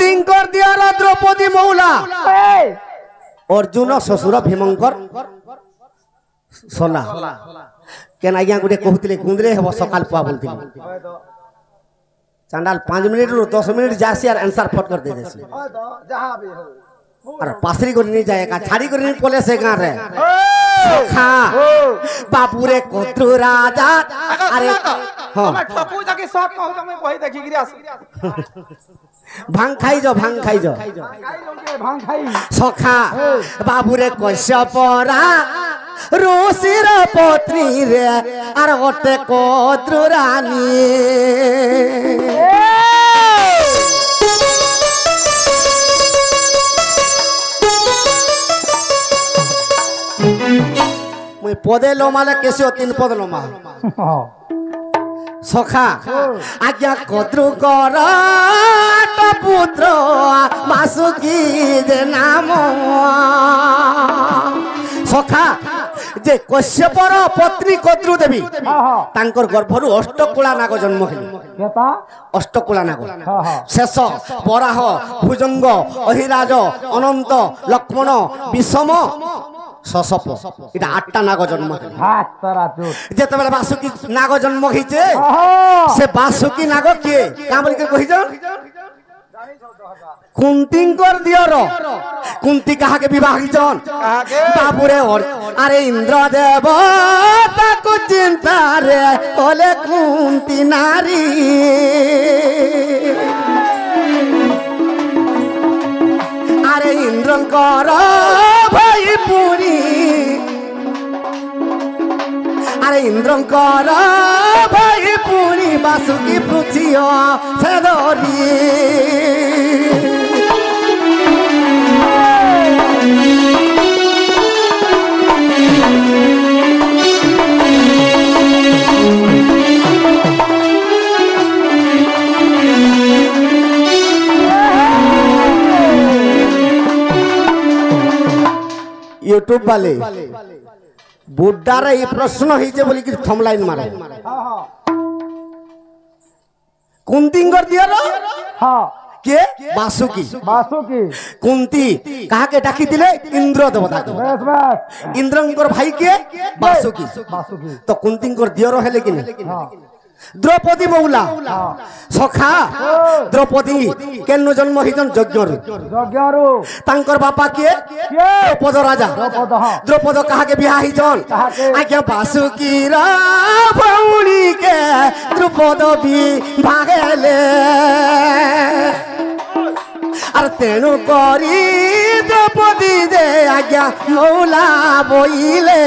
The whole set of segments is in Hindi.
कुंतींकर दियार द्रौपदी मौला अर्जुन शशुर भीमंकर सोला केन आज्ञा गोटे कहते गुंदरे हम सकाल पुआ बोलती चांडाल 5 मिनट रू 10 मिनट जासी और आंसर फट कर दे देसी अरे पासरी को नहीं जाएगा छाड़ी को नहीं पोले से गाँव रे सखा बाबूरे कोत्रु राजा अरे हाँ ठपू जाके शॉट कहूँ तो मैं वही देखी गिरा भांग खाई जो भांग खाई जो सखा बाबूरे कश्यपरा ऋषिर पत्नी रे और ओटे कोत्रु रानी मुई पदे लोमाले कैसे 3 पद लोमा सखा आज्ञा कोत्रु कर पुत्र वासुकी जे नाम सखा जे कश्यपर पत्नी कोत्रु देवी तांकर गर्भरु अष्टकुला नाग जन्म हेले अष्टकुला नाग शेष बराह भुजंग अहिराज अनंत लक्ष्मण विषम ससप इटा 8टा नाग जन्म जेते बेले बासुकी नाग जन्म होइचे से बासुकी नाग के का बोल के कहि जन कुंतींकर दियर कुंती कहा के विवाह जन बाबूरे अरे इंद्रदेव ताको चिंता रे कोले कुंती नारी अरे इंद्रंकर भाई पुरी अरे इंद्रंकर भाई पुरी बासुकी पृथियो से धरी यूट्यूब वाले बुड्ढा रे ये प्रश्न होइছে बोली कि थंबलाइन मारो कुंतींकर दियर हां के बासुकी कुंती कहा के डाकी दिले इंद्र देवता को बस इंद्रंकर भाई के बासुकी तो कुंतींकर दियर हेले कि नहीं द्रौपदी मौला सखा द्रौपदी केन जन्म हिजन यज्ञरु तांकर बापा के द्रौपद राजा द्रौपद कहा के बियाह हिजन आज्ञा बासुकी रा भौणी के द्रौपद भी भागेले और तेणु करी द्रौपदी जे आज्ञा मौला बोइले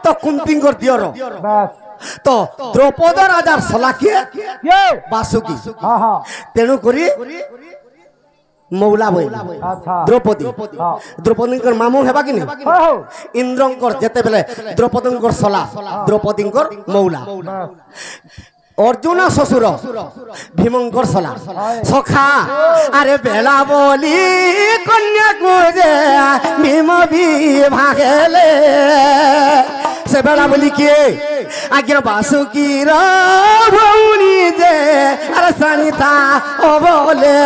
तो कुंतींकर दियर तो द्रौपद राजार सला के बासुकी तेणु करी मौला बोइला द्रौपदी द्रौपदींकर मामू हेबा कि नहीं इंद्रंकर जेते बेले द्रौपदींकर सला द्रौपदींकर मौला अर्जुन शशुर भीमंकर सला सखा अरे बेला बोली कन्या को जे भीम भी भागेले से बेला बोली के आज्ञा बासुकी रा भौणी जे अरे सनिता ओ बोले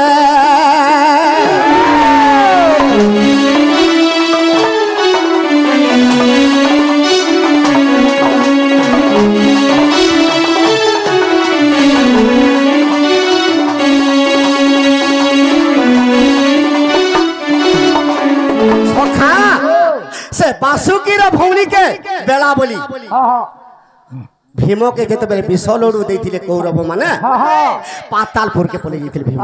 बासुकी रा भौणी के बेला बोली भीम के जेते बेले विष लड़ू देथिले कौरव माने पातालपुर के पले जेथिले भीम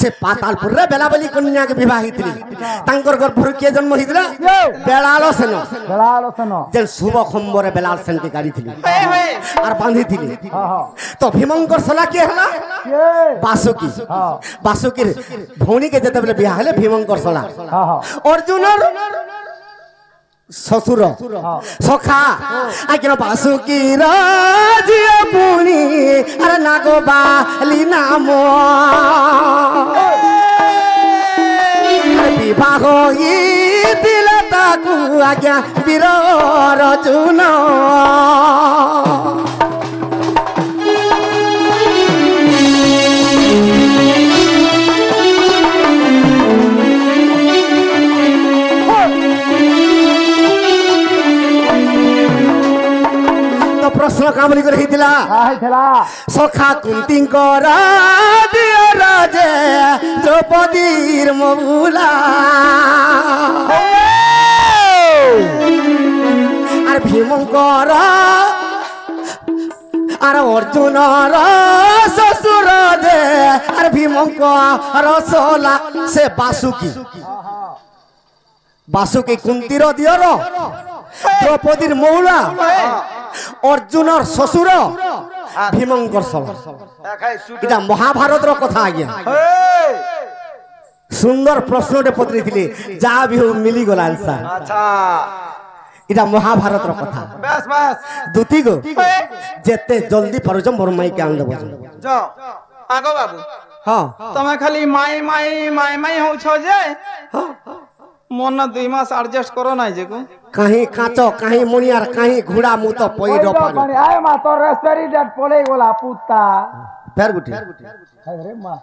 से पातालपुर रे बेला बोली कन्या के विवाह हितली तांकर गर्भरु के जन्म हितला बेलाल सेन जे शुभ खंबरे बेलाल सेन के गाड़ी थिली और बांधी थिली तो भीमंकर सला के हला बासुकी बासुकी भौणी के जेते बेले विवाह हले भीमंकर सला अर्जुन শ্বশুর সখা আজ্ঞা বাসুকি রাজিয়া পুনি আরে নাগো বালি নাম বিবাহ দিল তাকু আজ্ঞা বীর রজুন প্রশ্ন কামলি করে হইতিলা সখা কুন্তিঙ্কর দিয় রাজে দ্রৌপদীর মৌলা আর ভীমঙ্কর আর অর্জুনর শ্বশুর যে আর ভীমঙ্কর সোলা সে বাসুকি বাসুকি কুন্তির দিয়র দ্রৌপদীর মৌলা অর্জুনর শ্বশুর ভীমঙ্কর সোলা এটা মহাভারতের কথা আজ্ঞা সুন্দর প্রশ্নটে পত্রিলে যা বি মিলি গলা আনসার এটা মহাভারতের কথা দুতি গো যেতে জলদি পারুছ মোর মাইকে আন দেব আগো বাবু হ্যাঁ তুমি খালি মাই মাই মাই মাই হউছ যে মন না 2 মাস অ্যাডজাস্ট করো নাই যে গো কাহি কাঁচ কাহি মনিয়ার কাহি ঘোড়া মুত পইড পানি আয় মা তোর রেস্টারি ডেট পড়ে গলা পুত্তা ফের গুটি আরে মা